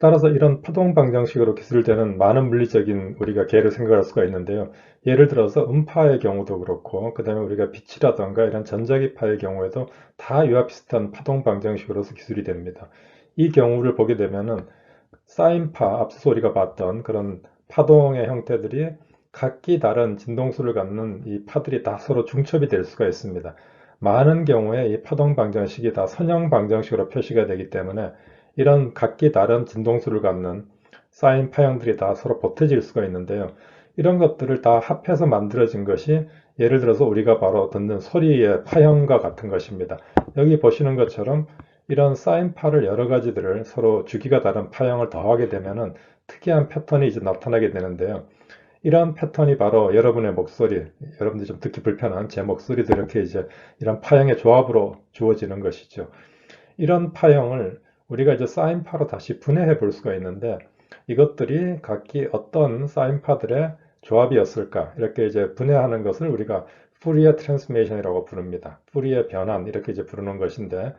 따라서 이런 파동 방정식으로 기술되는 많은 물리적인 우리가 계를 생각할 수가 있는데요. 예를 들어서 음파의 경우도 그렇고, 그 다음에 우리가 빛이라던가 이런 전자기파의 경우에도 다 이와 비슷한 파동 방정식으로서 기술이 됩니다. 이 경우를 보게 되면은 사인파, 앞서 우리가 봤던 그런 파동의 형태들이 각기 다른 진동수를 갖는 이 파들이 다 서로 중첩이 될 수가 있습니다. 많은 경우에 이 파동 방정식이 다 선형 방정식으로 표시가 되기 때문에 이런 각기 다른 진동수를 갖는 사인 파형들이 다 서로 보태질 수가 있는데요. 이런 것들을 다 합해서 만들어진 것이 예를 들어서 우리가 바로 듣는 소리의 파형과 같은 것입니다. 여기 보시는 것처럼 이런 사인파를 여러 가지들을 서로 주기가 다른 파형을 더하게 되면은 특이한 패턴이 이제 나타나게 되는데요. 이런 패턴이 바로 여러분의 목소리, 여러분들이 좀 듣기 불편한 제 목소리도 이렇게 이제 이런 파형의 조합으로 주어지는 것이죠. 이런 파형을 우리가 이제 사인파로 다시 분해해 볼 수가 있는데 이것들이 각기 어떤 사인파들의 조합이었을까 이렇게 이제 분해하는 것을 우리가 푸리에 트랜스포메이션이라고 부릅니다. 푸리에 변환 이렇게 이제 부르는 것인데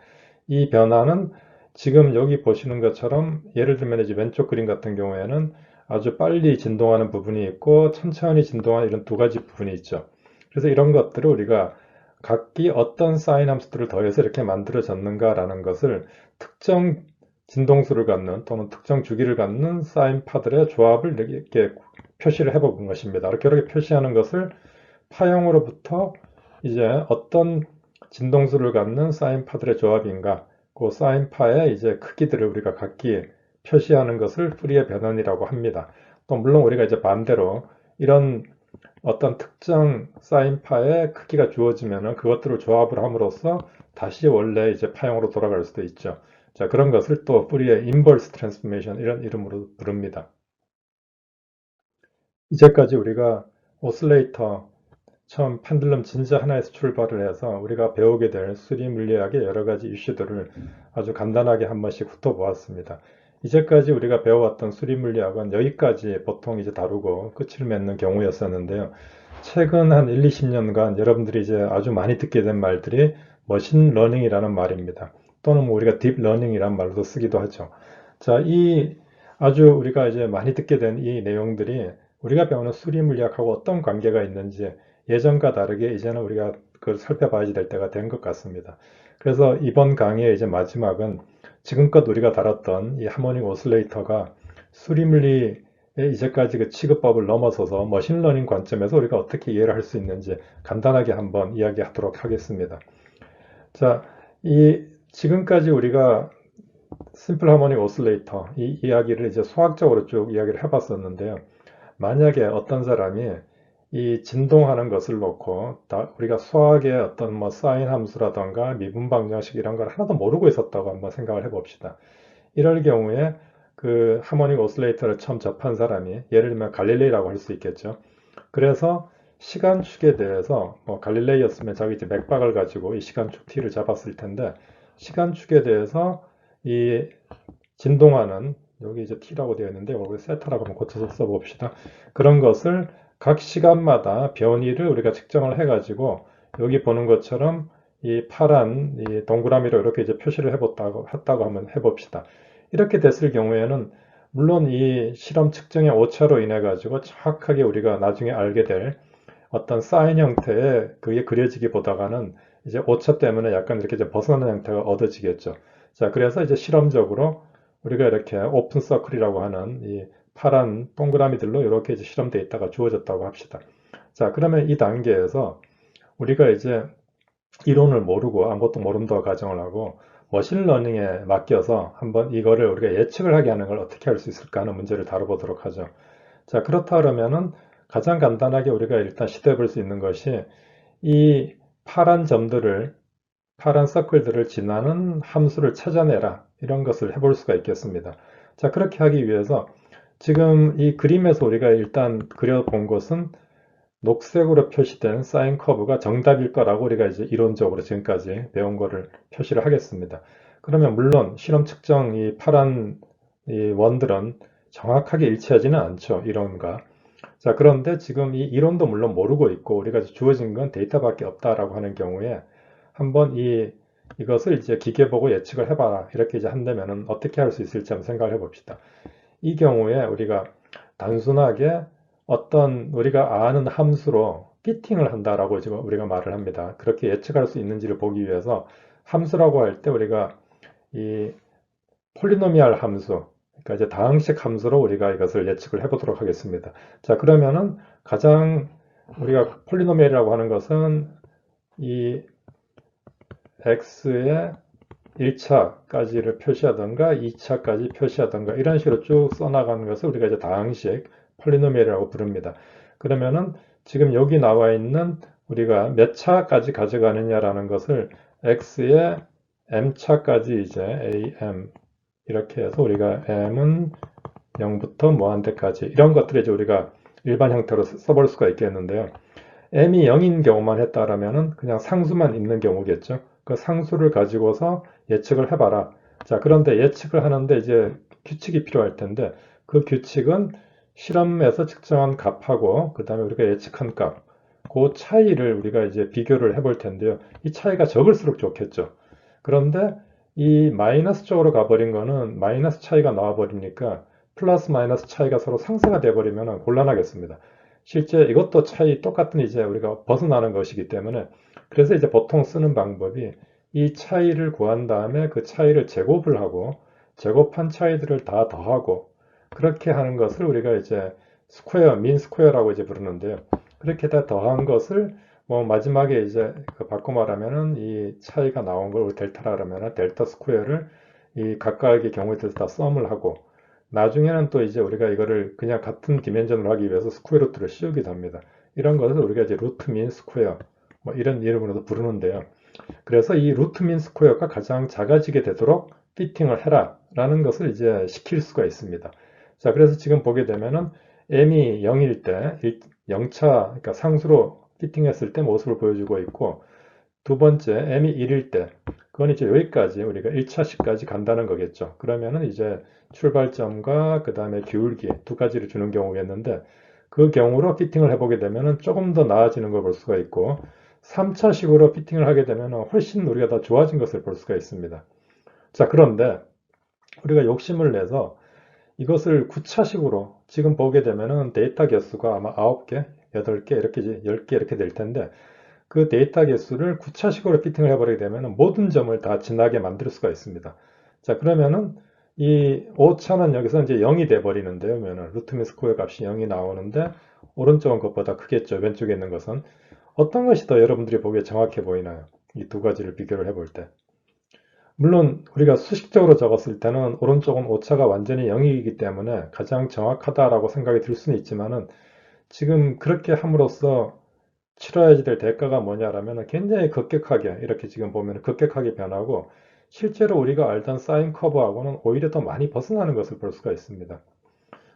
이 변화는 지금 여기 보시는 것처럼 예를 들면 이제 왼쪽 그림 같은 경우에는 아주 빨리 진동하는 부분이 있고 천천히 진동하는 이런 두 가지 부분이 있죠. 그래서 이런 것들을 우리가 각기 어떤 사인 함수들을 더해서 이렇게 만들어졌는가라는 것을 특정 진동수를 갖는 또는 특정 주기를 갖는 사인 파들의 조합을 이렇게 표시를 해본 것입니다. 이렇게 표시하는 것을 파형으로부터 이제 어떤 진동수를 갖는 사인파들의 조합인가, 그 사인파의 이제 크기들을 우리가 각기 표시하는 것을 푸리의 변환이라고 합니다. 또 물론 우리가 이제 반대로 이런 어떤 특정 사인파의 크기가 주어지면은 그것들을 조합을 함으로써 다시 원래 이제 파형으로 돌아갈 수도 있죠. 자, 그런 것을 또 푸리의 인버스 트랜스포메이션 이런 이름으로 부릅니다. 이제까지 우리가 오슬레이터 처음 펜들럼 진짜 하나에서 출발을 해서 우리가 배우게 될 수리 물리학의 여러 가지 이슈들을 아주 간단하게 한 번씩 훑어보았습니다. 이제까지 우리가 배워왔던 수리 물리학은 여기까지 보통 이제 다루고 끝을 맺는 경우였었는데요. 최근 한 1, 20년간 여러분들이 이제 아주 많이 듣게 된 말들이 머신 러닝이라는 말입니다. 또는 뭐 우리가 딥 러닝이라는 말도 쓰기도 하죠. 자, 이 아주 우리가 이제 많이 듣게 된 이 내용들이 우리가 배우는 수리 물리학하고 어떤 관계가 있는지 예전과 다르게 이제는 우리가 그걸 살펴봐야 될 때가 된 것 같습니다. 그래서 이번 강의의 이제 마지막은 지금껏 우리가 다뤘던 이 하모닉 오슬레이터가 수리물리의 이제까지 그 취급법을 넘어서서 머신러닝 관점에서 우리가 어떻게 이해를 할 수 있는지 간단하게 한번 이야기하도록 하겠습니다. 자, 이 지금까지 우리가 심플 하모닉 오슬레이터 이 이야기를 이제 수학적으로 쭉 이야기를 해봤었는데요. 만약에 어떤 사람이 이 진동하는 것을 놓고 우리가 수학의 어떤 뭐 사인 함수라던가 미분 방정식 이런 걸 하나도 모르고 있었다고 한번 생각을 해봅시다. 이럴 경우에 그 하모닉 오슬레이터를 처음 접한 사람이 예를 들면 갈릴레이라고 할 수 있겠죠. 그래서 시간축에 대해서 뭐 갈릴레이였으면 자기 이제 맥박을 가지고 이 시간축 t를 잡았을 텐데 시간축에 대해서 이 진동하는 여기 이제 t라고 되어 있는데 여기 세타라고 한번 고쳐서 써봅시다. 그런 것을 각 시간마다 변이를 우리가 측정을 해가지고 여기 보는 것처럼 이 파란 이 동그라미로 이렇게 이제 표시를 했다고 한번 해봅시다. 이렇게 됐을 경우에는 물론 이 실험 측정의 오차로 인해 가지고 정확하게 우리가 나중에 알게 될 어떤 사인 형태의 그게 그려지기보다가는 이제 오차 때문에 약간 이렇게 이제 벗어나는 형태가 얻어지겠죠. 자, 그래서 이제 실험적으로 우리가 이렇게 오픈 서클이라고 하는 이 파란 동그라미들로 이렇게 이제 실험되어 있다가 주어졌다고 합시다. 자, 그러면 이 단계에서 우리가 이제 이론을 모르고 아무것도 모른다고 가정을 하고 머신러닝에 맡겨서 한번 이거를 우리가 예측을 하게 하는 걸 어떻게 할 수 있을까 하는 문제를 다뤄보도록 하죠. 자, 그렇다 그러면은 가장 간단하게 우리가 일단 시도해 볼 수 있는 것이 이 파란 점들을 파란 서클들을 지나는 함수를 찾아내라 이런 것을 해볼 수가 있겠습니다. 자, 그렇게 하기 위해서 지금 이 그림에서 우리가 일단 그려본 것은 녹색으로 표시된 사인 커브가 정답일 거라고 우리가 이제 이론적으로 지금까지 배운 거를 표시를 하겠습니다. 그러면 물론 실험 측정 이 파란 이 원들은 정확하게 일치하지는 않죠. 이론과. 자, 그런데 지금 이 이론도 물론 모르고 있고 우리가 주어진 건 데이터밖에 없다라고 하는 경우에 한번 이것을 이제 기계 보고 예측을 해봐라. 이렇게 이제 한다면은 어떻게 할 수 있을지 한번 생각을 해봅시다. 이 경우에 우리가 단순하게 어떤 우리가 아는 함수로 피팅을 한다라고 지금 우리가 말을 합니다. 그렇게 예측할 수 있는지를 보기 위해서 함수라고 할 때 우리가 이 폴리노미알 함수, 그러니까 이제 다항식 함수로 우리가 이것을 예측을 해보도록 하겠습니다. 자, 그러면은 가장 우리가 폴리노미알이라고 하는 것은 이 x의 1차까지를 표시하던가 2차까지 표시하던가 이런 식으로 쭉 써나가는 것을 우리가 이제 다항식 폴리노미얼이라고 부릅니다. 그러면은 지금 여기 나와 있는 우리가 몇 차까지 가져가느냐라는 것을 x의 m차까지 이제 am 이렇게 해서 우리가 m은 0부터 무한대까지 이런 것들을 이제 우리가 일반 형태로 써볼 수가 있겠는데요. m이 0인 경우만 했다라면은 그냥 상수만 있는 경우겠죠. 그 상수를 가지고서 예측을 해봐라. 자, 그런데 예측을 하는데 이제 규칙이 필요할 텐데 그 규칙은 실험에서 측정한 값하고 그 다음에 우리가 예측한 값, 그 차이를 우리가 이제 비교를 해볼 텐데요. 이 차이가 적을수록 좋겠죠. 그런데 이 마이너스 쪽으로 가버린 거는 마이너스 차이가 나와버리니까 플러스 마이너스 차이가 서로 상쇄가 돼버리면 곤란하겠습니다. 실제 이것도 차이 똑같은 이제 우리가 벗어나는 것이기 때문에 그래서 이제 보통 쓰는 방법이 이 차이를 구한 다음에 그 차이를 제곱을 하고 제곱한 차이들을 다 더하고 그렇게 하는 것을 우리가 이제 스퀘어, 민 스퀘어라고 이제 부르는데요. 그렇게 다 더한 것을 뭐 마지막에 이제 그 바꿔 말하면은 이 차이가 나온 걸 델타라 그러면은 델타 스퀘어를 이 각각의 경우에 대해서 다 썸을 하고 나중에는 또 이제 우리가 이거를 그냥 같은 디멘전을 하기 위해서 스퀘어 루트를 씌우기도 합니다. 이런 것을 우리가 이제 루트 민 스퀘어 뭐 이런 이름으로도 부르는데요. 그래서 이 루트 민 스퀘어가 가장 작아지게 되도록 피팅을 해라 라는 것을 이제 시킬 수가 있습니다. 자, 그래서 지금 보게 되면은 m이 0일 때 0차 그러니까 상수로 피팅했을 때 모습을 보여주고 있고 두 번째 m이 1일 때 그건 이제 여기까지 우리가 1차식까지 간다는 거겠죠. 그러면은 이제 출발점과 그 다음에 기울기 두 가지를 주는 경우겠는데 그 경우로 피팅을 해보게 되면은 조금 더 나아지는 걸 볼 수가 있고 3차식으로 피팅을 하게 되면 훨씬 우리가 더 좋아진 것을 볼 수가 있습니다. 자, 그런데 우리가 욕심을 내서 이것을 9차식으로 지금 보게 되면은 데이터 개수가 아마 9개, 8개, 이렇게 10개 이렇게 될 텐데 그 데이터 개수를 9차식으로 피팅을 해버리게 되면 모든 점을 다 지나게 만들 수가 있습니다. 자, 그러면은 이 5차는 여기서 이제 0이 돼 버리는데요. 그러면 루트 민 스퀘어 값이 0이 나오는데 오른쪽은 것보다 크겠죠. 왼쪽에 있는 것은. 어떤 것이 더 여러분들이 보기에 정확해 보이나요? 이 두 가지를 비교를 해볼 때. 물론 우리가 수식적으로 적었을 때는 오른쪽은 오차가 완전히 0이기 때문에 가장 정확하다라고 생각이 들 수는 있지만은 지금 그렇게 함으로써 치러야지 될 대가가 뭐냐라면 굉장히 급격하게 이렇게 지금 보면 급격하게 변하고 실제로 우리가 알던 사인 커브하고는 오히려 더 많이 벗어나는 것을 볼 수가 있습니다.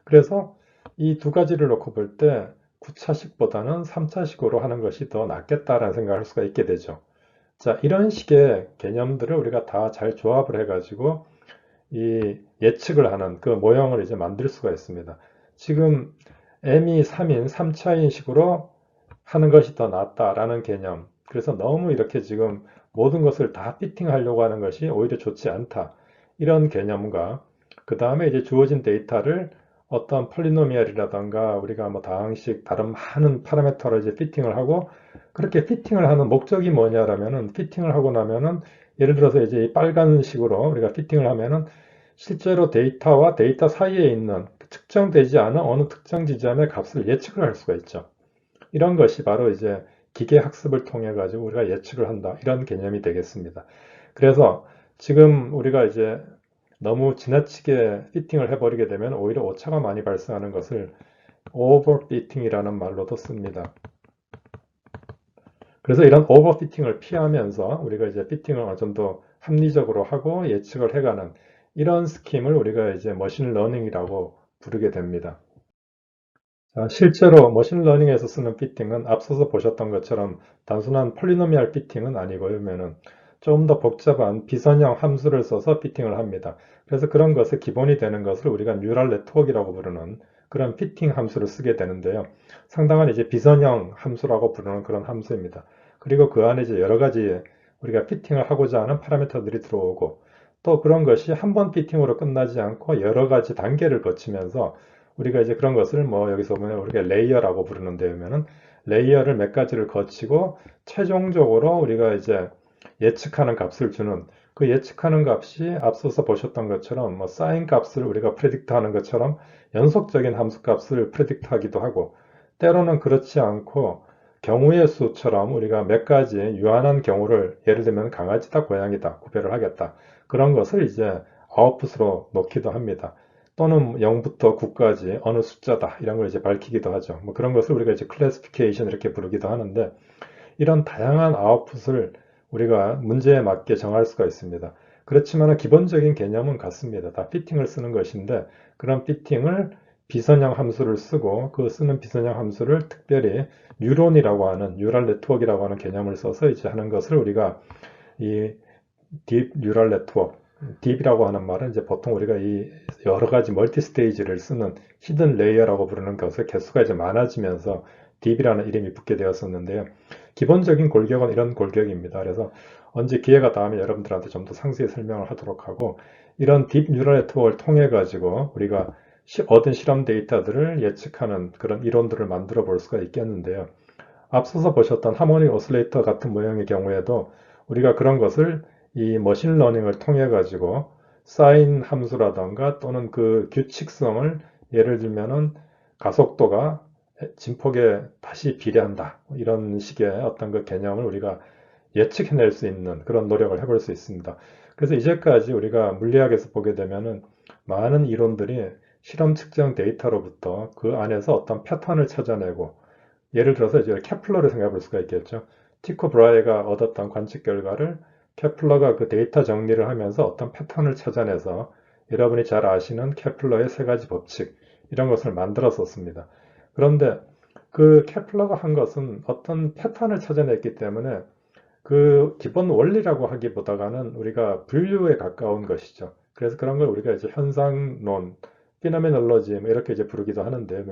그래서 이 두 가지를 놓고 볼 때 9차식보다는 3차식으로 하는 것이 더 낫겠다라는 생각을 할 수가 있게 되죠. 자, 이런 식의 개념들을 우리가 다 잘 조합을 해가지고 이 예측을 하는 그 모형을 이제 만들 수가 있습니다. 지금 m이 3인 3차인 식으로 하는 것이 더 낫다라는 개념. 그래서 너무 이렇게 지금 모든 것을 다 피팅하려고 하는 것이 오히려 좋지 않다. 이런 개념과 그 다음에 이제 주어진 데이터를 어떤 폴리노미얼이라던가 우리가 뭐 다항식 다른 많은 파라미터를 이제 피팅을 하고 그렇게 피팅을 하는 목적이 뭐냐라면은 피팅을 하고 나면은 예를 들어서 이제 이 빨간식으로 우리가 피팅을 하면은 실제로 데이터와 데이터 사이에 있는 측정되지 않은 어느 특정 지점의 값을 예측을 할 수가 있죠. 이런 것이 바로 이제 기계 학습을 통해 가지고 우리가 예측을 한다. 이런 개념이 되겠습니다. 그래서 지금 우리가 이제 너무 지나치게 피팅을 해버리게 되면 오히려 오차가 많이 발생하는 것을 오버피팅이라는 말로도 씁니다. 그래서 이런 오버피팅을 피하면서 우리가 이제 피팅을 어느 정도 합리적으로 하고 예측을 해가는 이런 스킴을 우리가 이제 머신러닝이라고 부르게 됩니다. 자, 실제로 머신러닝에서 쓰는 피팅은 앞서서 보셨던 것처럼 단순한 폴리노미얼 피팅은 아니고요. 그러면은 좀 더 복잡한 비선형 함수를 써서 피팅을 합니다. 그래서 그런 것의 기본이 되는 것을 우리가 뉴럴 네트워크라고 부르는 그런 피팅 함수를 쓰게 되는데요. 상당한 이제 비선형 함수라고 부르는 그런 함수입니다. 그리고 그 안에 이제 여러 가지 우리가 피팅을 하고자 하는 파라미터들이 들어오고 또 그런 것이 한 번 피팅으로 끝나지 않고 여러 가지 단계를 거치면서 우리가 이제 그런 것을 뭐 여기서 보면 우리가 레이어라고 부르는데 보면은 레이어를 몇 가지를 거치고 최종적으로 우리가 이제 예측하는 값을 주는 그 예측하는 값이 앞서서 보셨던 것처럼 뭐 사인 값을 우리가 프레딕트 하는 것처럼 연속적인 함수 값을 프레딕트 하기도 하고 때로는 그렇지 않고 경우의 수처럼 우리가 몇 가지 유한한 경우를 예를 들면 강아지다 고양이다 구별을 하겠다 그런 것을 이제 아웃풋으로 놓기도 합니다. 또는 0부터 9까지 어느 숫자다 이런 걸 이제 밝히기도 하죠. 뭐 그런 것을 우리가 이제 클래시피케이션 이렇게 부르기도 하는데 이런 다양한 아웃풋을 우리가 문제에 맞게 정할 수가 있습니다. 그렇지만 기본적인 개념은 같습니다. 다 피팅을 쓰는 것인데 그런 피팅을 비선형 함수를 쓰고 그 쓰는 비선형 함수를 특별히 뉴런이라고 하는 뉴럴 네트워크라고 하는 개념을 써서 이제 하는 것을 우리가 이 딥 뉴럴 네트워크, 딥이라고 하는 말은 이제 보통 우리가 이 여러 가지 멀티 스테이지를 쓰는 히든 레이어라고 부르는 것의 개수가 이제 많아지면서 딥이라는 이름이 붙게 되었었는데요. 기본적인 골격은 이런 골격입니다. 그래서 언제 기회가 닿으면 여러분들한테 좀 더 상세히 설명을 하도록 하고 이런 딥 뉴럴 네트워크를 통해 가지고 우리가 얻은 실험 데이터들을 예측하는 그런 이론들을 만들어 볼 수가 있겠는데요. 앞서서 보셨던 하모닉 오실레이터 같은 모형의 경우에도 우리가 그런 것을 이 머신러닝을 통해 가지고 사인 함수라던가 또는 그 규칙성을 예를 들면은 가속도가 진폭에 다시 비례한다. 이런 식의 어떤 그 개념을 우리가 예측해낼 수 있는 그런 노력을 해볼 수 있습니다. 그래서 이제까지 우리가 물리학에서 보게 되면은 많은 이론들이 실험 측정 데이터로부터 그 안에서 어떤 패턴을 찾아내고 예를 들어서 이제 케플러를 생각해 볼 수가 있겠죠. 티코 브라헤가 얻었던 관측 결과를 케플러가 그 데이터 정리를 하면서 어떤 패턴을 찾아내서 여러분이 잘 아시는 케플러의 세 가지 법칙 이런 것을 만들었었습니다. 그런데 그 케플러가 한 것은 어떤 패턴을 찾아냈기 때문에 그 기본 원리라고 하기보다는 우리가 분류에 가까운 것이죠. 그래서 그런 걸 우리가 이제 현상론, 피노메놀로지 이렇게 이제 부르기도 하는데,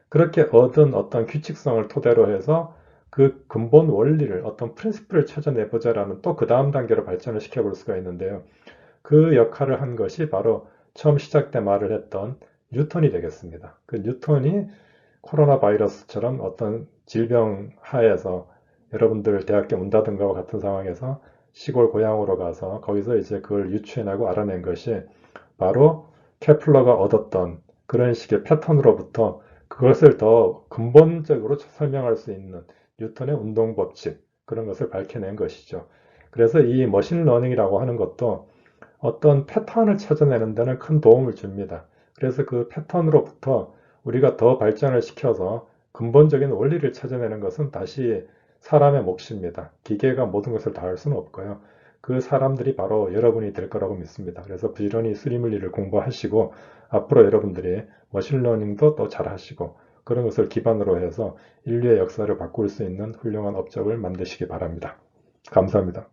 그렇게 얻은 어떤 규칙성을 토대로 해서 그 근본 원리를 어떤 프린시플을 찾아내보자라는 또 그 다음 단계로 발전을 시켜볼 수가 있는데요. 그 역할을 한 것이 바로 처음 시작 때 말을 했던 뉴턴이 되겠습니다. 그 뉴턴이 코로나 바이러스처럼 어떤 질병 하에서 여러분들 대학교 문 닫은 것과 같은 상황에서 시골 고향으로 가서 거기서 이제 그걸 유추해내고 알아낸 것이 바로 케플러가 얻었던 그런 식의 패턴으로부터 그것을 더 근본적으로 설명할 수 있는 뉴턴의 운동 법칙 그런 것을 밝혀낸 것이죠. 그래서 이 머신러닝이라고 하는 것도 어떤 패턴을 찾아내는 데는 큰 도움을 줍니다. 그래서 그 패턴으로부터 우리가 더 발전을 시켜서 근본적인 원리를 찾아내는 것은 다시 사람의 몫입니다. 기계가 모든 것을 다 할 수는 없고요. 그 사람들이 바로 여러분이 될 거라고 믿습니다. 그래서 부지런히 수리물리를 공부하시고 앞으로 여러분들이 머신러닝도 또 잘하시고 그런 것을 기반으로 해서 인류의 역사를 바꿀 수 있는 훌륭한 업적을 만드시기 바랍니다. 감사합니다.